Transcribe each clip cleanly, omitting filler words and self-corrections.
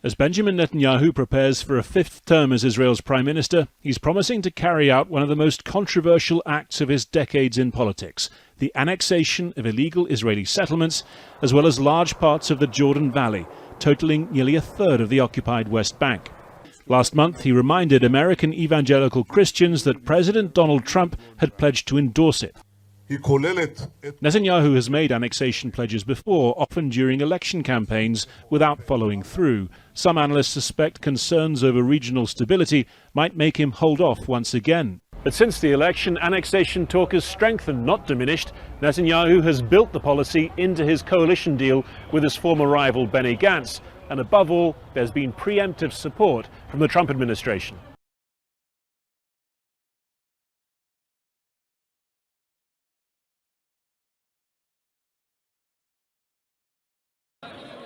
As Benjamin Netanyahu prepares for a fifth term as Israel's prime minister, he's promising to carry out one of the most controversial acts of his decades in politics, the annexation of illegal Israeli settlements, as well as large parts of the Jordan Valley, totaling nearly a third of the occupied West Bank. Last month, he reminded American evangelical Christians that President Donald Trump had pledged to endorse it. Netanyahu has made annexation pledges before, often during election campaigns, without following through. Some analysts suspect concerns over regional stability might make him hold off once again. But since the election, annexation talk has strengthened, not diminished. Netanyahu has built the policy into his coalition deal with his former rival Benny Gantz. And above all, there's been preemptive support from the Trump administration.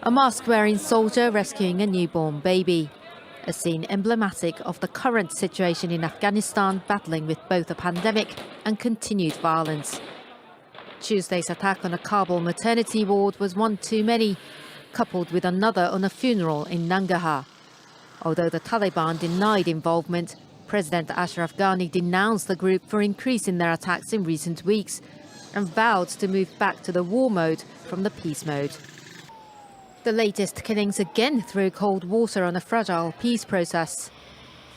A mask-wearing soldier rescuing a newborn baby. A scene emblematic of the current situation in Afghanistan, battling with both a pandemic and continued violence. Tuesday's attack on a Kabul maternity ward was one too many, coupled with another on a funeral in Nangarhar. Although the Taliban denied involvement, President Ashraf Ghani denounced the group for increasing their attacks in recent weeks and vowed to move back to the war mode from the peace mode. The latest killings again threw cold water on a fragile peace process.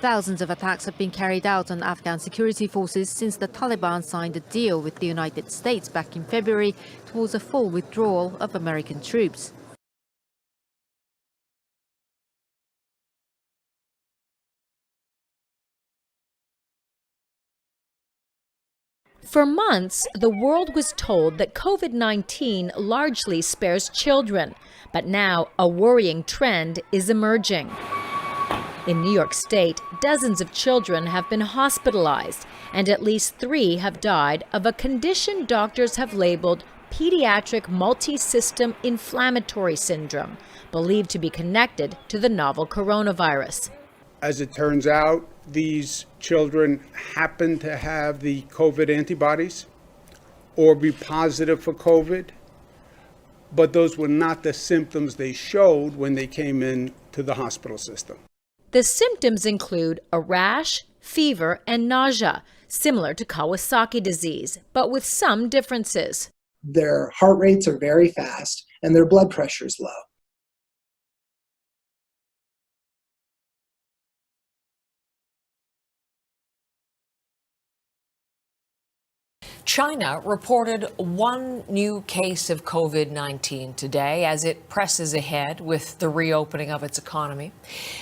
Thousands of attacks have been carried out on Afghan security forces since the Taliban signed a deal with the United States back in February towards a full withdrawal of American troops. For months, the world was told that COVID-19 largely spares children, but now a worrying trend is emerging. In New York State, dozens of children have been hospitalized, and at least 3 have died of a condition doctors have labeled pediatric multi-system inflammatory syndrome, believed to be connected to the novel coronavirus. As it turns out, these children happen to have the COVID antibodies or be positive for COVID, but those were not the symptoms they showed when they came in to the hospital system. The symptoms include a rash, fever, and nausea, similar to Kawasaki disease, but with some differences. Their heart rates are very fast and their blood pressure is low. China reported 1 new case of COVID-19 today as it presses ahead with the reopening of its economy.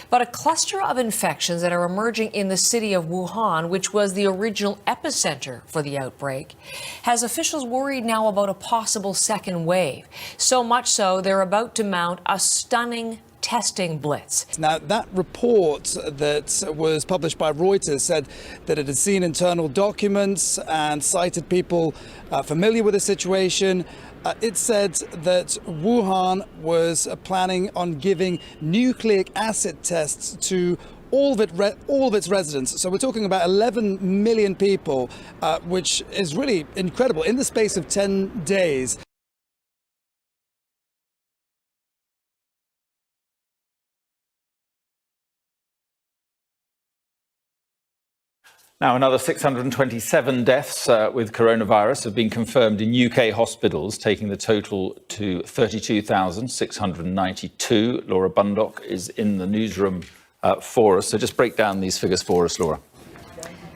But a cluster of infections that are emerging in the city of Wuhan, which was the original epicenter for the outbreak, has officials worried now about a possible second wave. So much so, they're about to mount a stunning testing blitz. Now, that report that was published by Reuters said that it had seen internal documents and cited people familiar with the situation. It said that Wuhan was planning on giving nucleic acid tests to all of its residents. So we're talking about 11 million people, which is really incredible in the space of 10 days. Now, another 627 deaths with coronavirus have been confirmed in UK hospitals, taking the total to 32,692. Laura Bundock is in the newsroom for us. So just break down these figures for us, Laura.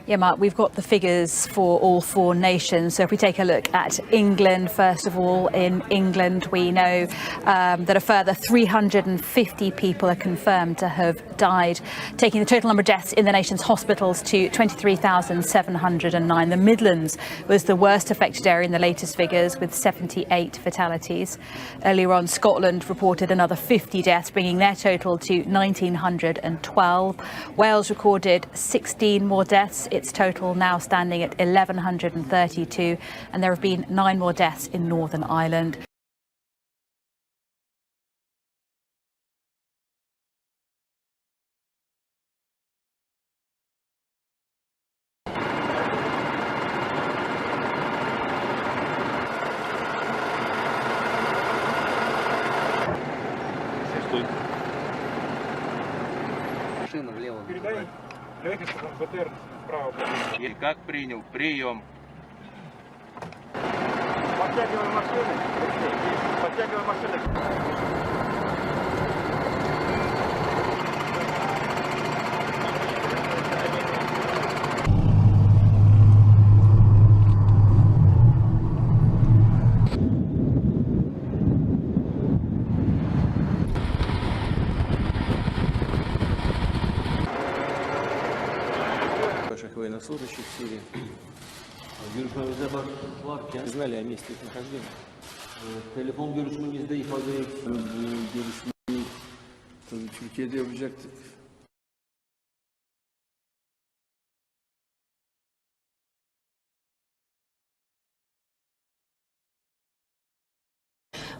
Yeah, Mark, we've got the figures for all 4 nations. So if we take a look at England, first of all, in England, we know that a further 350 people are confirmed to have died, taking the total number of deaths in the nation's hospitals to 23,709. The Midlands was the worst affected area in the latest figures, with 78 fatalities. Earlier on, Scotland reported another 50 deaths, bringing their total to 1,912. Wales recorded 16 more deaths. Its total now standing at 1,132, and there have been 9 more deaths in Northern Ireland. машину влево. И как принял? Прием. Подтягивай машины. Подтягивай машины. Наших военнослужащих в Сирии знали о месте их нахождения. Telefon görüşmemizde ifade görüşmeyi tabii Türkiye'de yapacaktık.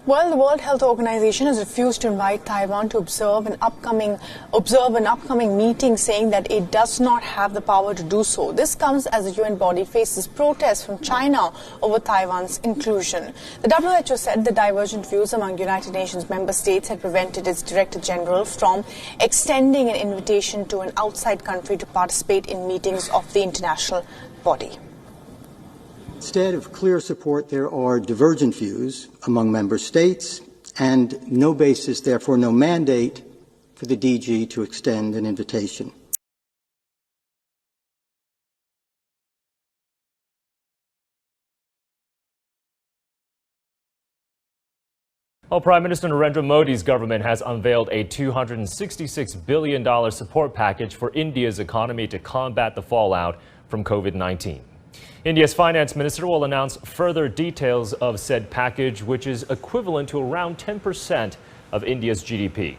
Well, the World Health Organization has refused to invite Taiwan to observe an upcoming meeting, saying that it does not have the power to do so. This comes as the UN body faces protests from China over Taiwan's inclusion. The WHO said the divergent views among United Nations member states had prevented its Director General from extending an invitation to an outside country to participate in meetings of the international body. Instead of clear support, there are divergent views among member states and no basis, therefore no mandate for the DG to extend an invitation. Well, Prime Minister Narendra Modi's government has unveiled a $266 billion support package for India's economy to combat the fallout from COVID-19. India's finance minister will announce further details of said package, which is equivalent to around 10% of India's GDP.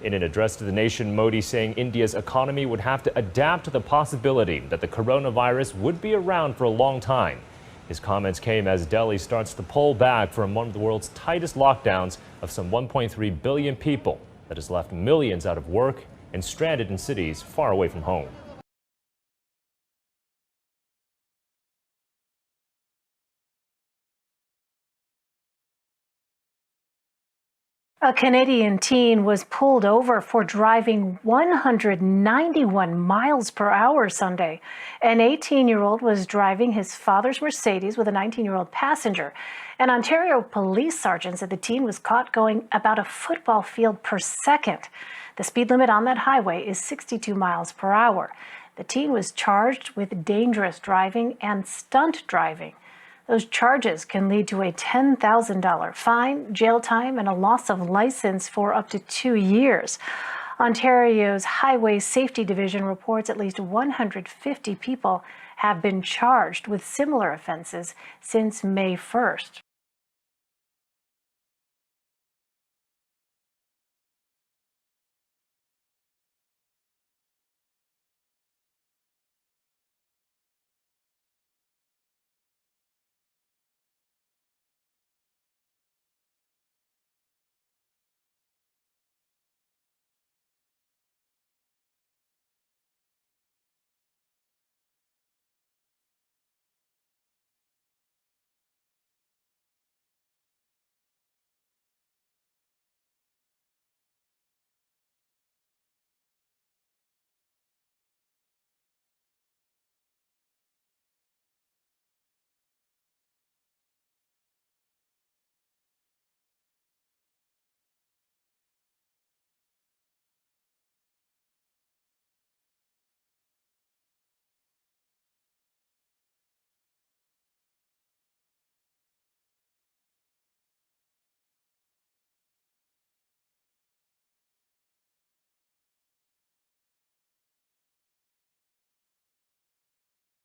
In an address to the nation, Modi saying India's economy would have to adapt to the possibility that the coronavirus would be around for a long time. His comments came as Delhi starts to pull back from one of the world's tightest lockdowns of some 1.3 billion people that has left millions out of work and stranded in cities far away from home. A Canadian teen was pulled over for driving 191 miles per hour Sunday. An 18-year-old was driving his father's Mercedes with a 19-year-old passenger. An Ontario police sergeant said the teen was caught going about a football field per second. The speed limit on that highway is 62 miles per hour. The teen was charged with dangerous driving and stunt driving. Those charges can lead to a $10,000 fine, jail time, and a loss of license for up to 2 years. Ontario's Highway Safety Division reports at least 150 people have been charged with similar offenses since May 1st.